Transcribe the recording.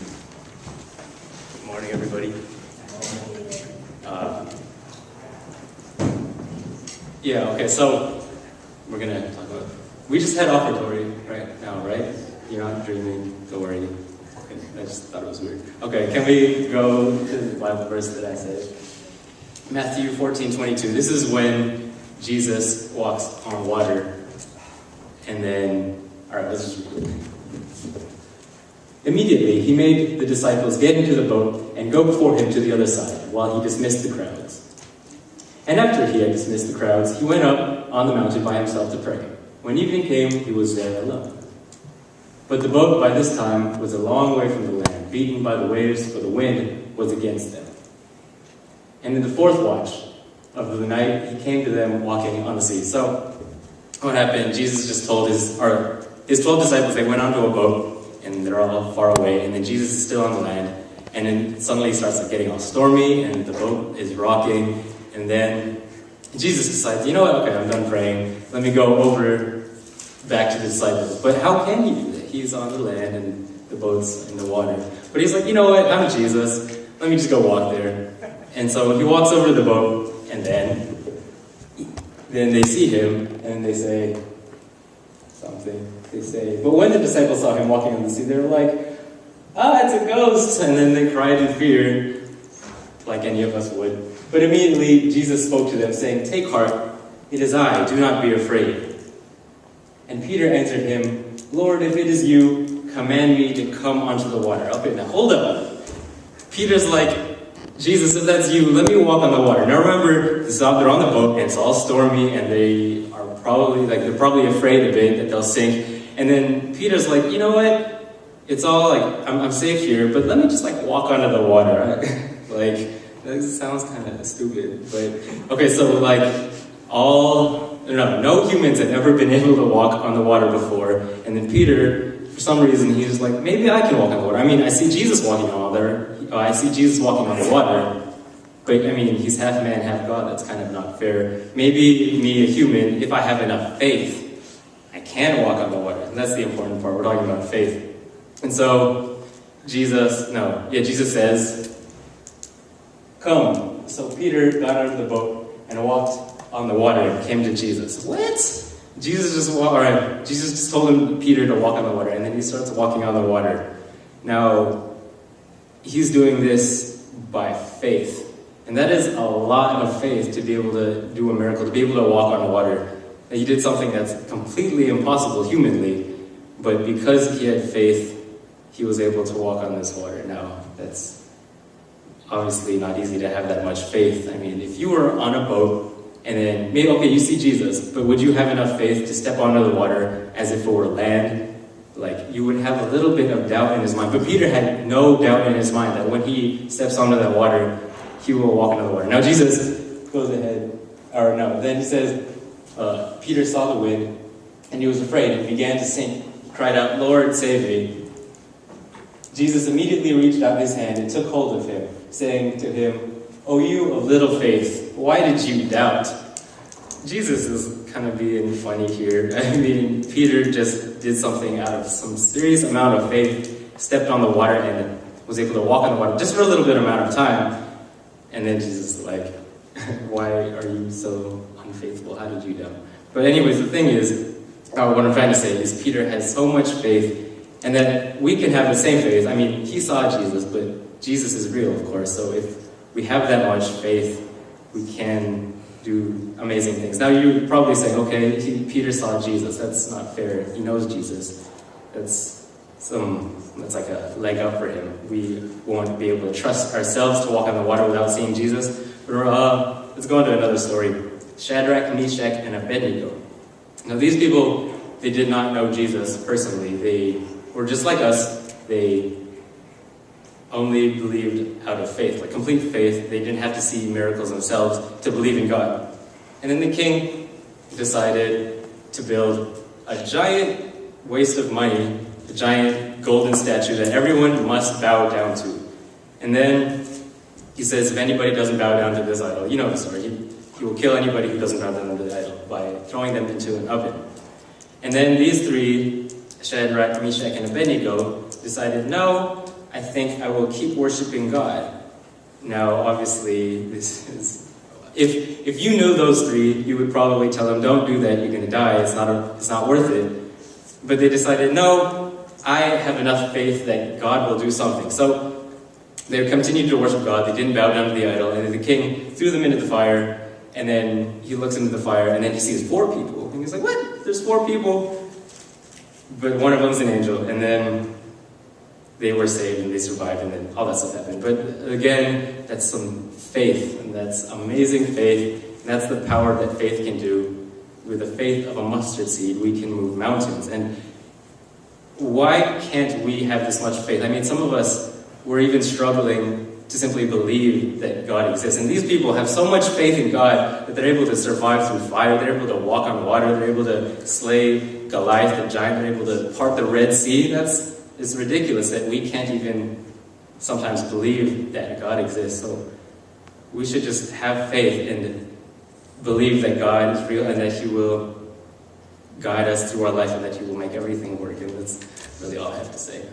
Good morning, everybody. So we're going to talk about... We just had offertory right now, right? You're not dreaming, don't worry. Okay, I just thought it was weird. Okay, can we go to the Bible verse that I said? Matthew 14:22. This is when Jesus walks on water. And then, alright, let's just read it. Immediately, he made the disciples get into the boat and go before him to the other side, while he dismissed the crowds. And after he had dismissed the crowds, he went up on the mountain by himself to pray. When evening came, he was there alone. But the boat by this time was a long way from the land, beaten by the waves, for the wind was against them. And in the fourth watch of the night, he came to them walking on the sea. So, what happened? Jesus just told his 12 disciples, they went onto a boat, and they're all far away, and then Jesus is still on the land, and then suddenly it starts getting all stormy, and the boat is rocking, and then Jesus decides, you know what, okay, I'm done praying, let me go over back to the disciples. But how can he do that? He's on the land, and the boat's in the water. But he's like, you know what, I'm Jesus, let me just go walk there. And so he walks over to the boat, and then they see him, and they say something. They say, but when the disciples saw him walking on the sea, they were like, it's a ghost! And then they cried in fear, like any of us would. But immediately Jesus spoke to them, saying, take heart, it is I, do not be afraid. And Peter answered him, Lord, if it is you, command me to come onto the water. Okay, now hold up. Peter's like, Jesus, if that's you, let me walk on the water. Now remember, they're on the boat, and it's all stormy, and they're probably afraid a bit that they'll sink. And then Peter's like, you know what? It's all like, I'm safe here, but let me just walk onto the water. That sounds kind of stupid, but okay, so no humans had ever been able to walk on the water before, and then Peter, for some reason, he's just like, maybe I can walk on the water. I mean, I see Jesus walking on the water, but I mean, he's half man, half God. That's kind of not fair. Maybe me, a human, if I have enough faith, I can walk on the water, and that's the important part. We're talking about faith. And so, Jesus says, come. So Peter got out of the boat and walked on the water and came to Jesus. What? Jesus just told Peter to walk on the water, and then he starts walking on the water. Now, he's doing this by faith. And that is a lot of faith to be able to do a miracle, to be able to walk on the water. And he did something that's completely impossible humanly, but because he had faith, he was able to walk on this water. Now, that's obviously not easy to have that much faith. I mean, if you were on a boat, and then, you see Jesus, but would you have enough faith to step onto the water as if it were land? You would have a little bit of doubt in his mind. But Peter had no doubt in his mind that when he steps onto that water, he will walk into the water. Now Jesus goes ahead, then he says, Peter saw the wind, and he was afraid and began to sink. He cried out, Lord, save me. Jesus immediately reached out his hand and took hold of him, saying to him, O you of little faith, why did you doubt? Jesus is kind of being funny here. I mean, Peter just did something out of some serious amount of faith, stepped on the water and was able to walk on the water just for a little bit amount of time. And then Jesus is like, why are you so unfaithful? How did you doubt? But anyways, the thing is, what I'm trying to say is Peter has so much faith, and that we can have the same faith. I mean, he saw Jesus, but Jesus is real, of course. So if we have that much faith, we can do amazing things. Now you're probably saying, okay, Peter saw Jesus. That's not fair. He knows Jesus. That's like a leg up for him. We won't be able to trust ourselves to walk on the water without seeing Jesus. But let's go on to another story. Shadrach, Meshach, and Abednego. Now these people, they did not know Jesus personally. They were just like us. They only believed out of faith, like complete faith. They didn't have to see miracles themselves to believe in God. And then the king decided to build a giant waste of money, a giant golden statue that everyone must bow down to. And then he says, if anybody doesn't bow down to this idol, you know the story, he will kill anybody who doesn't bow down to the idol by throwing them into an oven. And then these three, Shadrach, Meshach, and Abednego, decided, no, I think I will keep worshiping God. Now, obviously, this is, if you knew those three, you would probably tell them, don't do that, you're going to die, it's not worth it. But they decided, no, I have enough faith that God will do something. So they continued to worship God, they didn't bow down to the idol, and the king threw them into the fire, and then he looks into the fire, and then he sees 4 people. And he's like, what? There's 4 people? But one of them's an angel, and then they were saved, and they survived, and then all that stuff happened. But again, that's some faith, and that's amazing faith, and that's the power that faith can do. With the faith of a mustard seed, we can move mountains. And why can't we have this much faith? I mean, some of us, we're even struggling to simply believe that God exists. And these people have so much faith in God that they're able to survive through fire, they're able to walk on water, they're able to slay Goliath the giant, they're able to part the Red Sea. It's ridiculous that we can't even sometimes believe that God exists. So we should just have faith and believe that God is real and that He will guide us through our life and that He will make everything work. And that's really all I have to say.